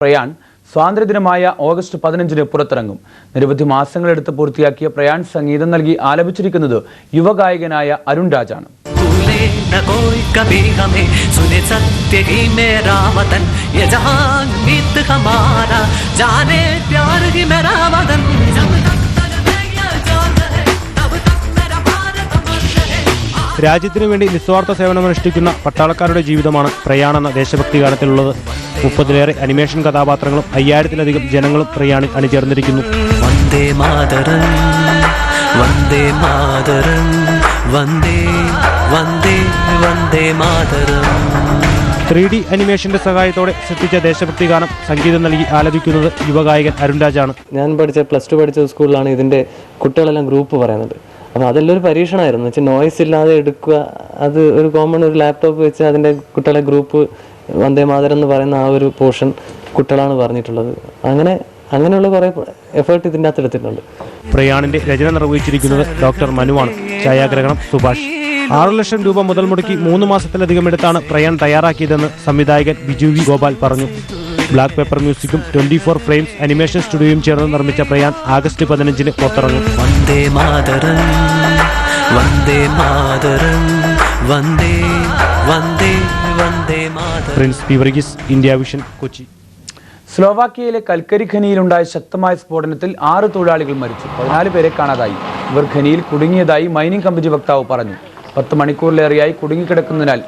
Prayan സ്വാതന്ത്ര്യദിനമായ August 15-ന് പുറത്തിറങ്ങും. നിരവധി മാസങ്ങളെടുത്ത് പൂർത്തിയാക്കിയ പ്രയാൺ സംഗീതം നൽകി ആലപിച്ചിരിക്കുന്നത് യുവഗായകനായ അരുൺ രാജാണ്. രാജ്യത്തിനു വേണ്ടി നിസ്വാർത്ഥ സേവനമനുഷ്ഠിക്കുന്ന പട്ടാളക്കാരുടെ ജീവിതമാണ് പ്രയാൺ എന്ന ദേശഭക്തി ഗാനത്തിലുള്ളത്. 30-ലേറെ അനിമേഷൻ കഥാപാത്രങ്ങളും 5000-ത്തിലധികം ജനങ്ങളും പ്രയാണിൽ അണിചേർന്നിരിക്കുന്നു. വന്ദേ മാതരം വന്ദേ മാതരം വന്ദേ വന്ദേ വന്ദേ മാതരം. 3D അനിമേഷന്റെ സഹായത്തോടെ സൃഷ്ടിച്ച ദേശഭക്തി ഗാനം സംഗീതം നൽകി ആലപിക്കുന്നത് യുവഗായകൻ അരുൺ രാജാണ്. ഞാൻ +2 പഠിച്ച സ്കൂളിലാണ് ഇതിൻ്റെ കുട്ടികളെല്ലാം ഗ്രൂപ്പ് പറയുന്നത്. അപ്പോൾ അതെല്ലാം ഒരു പരീക്ഷണമായിരുന്നു. വെച്ചാൽ നോയ്സ് ഇല്ലാതെ എടുക്കുക, അത് ഒരു കോമൺ ഒരു ലാപ്ടോപ്പ് വെച്ച് അതിൻ്റെ കുട്ടികളെ ഗ്രൂപ്പ് വന്ദേ മാതരം എന്ന് പറയുന്ന ആ ഒരു പോർഷൻ കുട്ടികളാണ് പറഞ്ഞിട്ടുള്ളത്. അങ്ങനെയുള്ള കുറേ എഫേർട്ട് ഇതിൻ്റെ അകത്ത് എടുത്തിട്ടുണ്ട്. പ്രയാണിന്റെ രചന നിർവഹിച്ചിരിക്കുന്നത് ഡോക്ടർ മനുവാണ്. ഛായാഗ്രഹണം സുഭാഷ്. 6 ലക്ഷം രൂപ മുതൽ മുടക്കി 3 മാസത്തിലധികം എടുത്താണ് പ്രയാൺ തയ്യാറാക്കിയതെന്ന് സംവിധായകൻ ബിജു വി ഗോപാൽ പറഞ്ഞു. ബ്ലാക്ക് പേപ്പർ മ്യൂസിക്കും 24 ഫ്രെയിംസ് അനിമേഷൻ സ്റ്റുഡിയോയും ചേർന്ന് നിർമ്മിച്ച പ്രയാൺ ആഗസ്റ്റ് 15-ന് പുറത്തിറങ്ങും. Vande Mataram Vande Mataram Vande Vande Vande Mataram. Prince P Varghese, India Vision, Kochi. സ്ലോവാക്യയിലെ കൽക്കരി ഖനിയിലുണ്ടായ ശക്തമായ സ്ഫോടനത്തിൽ 6 തൊഴിലാളികൾ മരിച്ചു. 14 പേരെ കാണാതായി. ഇവർ ഖനിയിൽ കുടുങ്ങിയതായി മൈനിങ് കമ്പനി വക്താവ് പറഞ്ഞു. 10 മണിക്കൂറിലേറെയായി കുടുങ്ങിക്കിടക്കുന്നതിനാൽ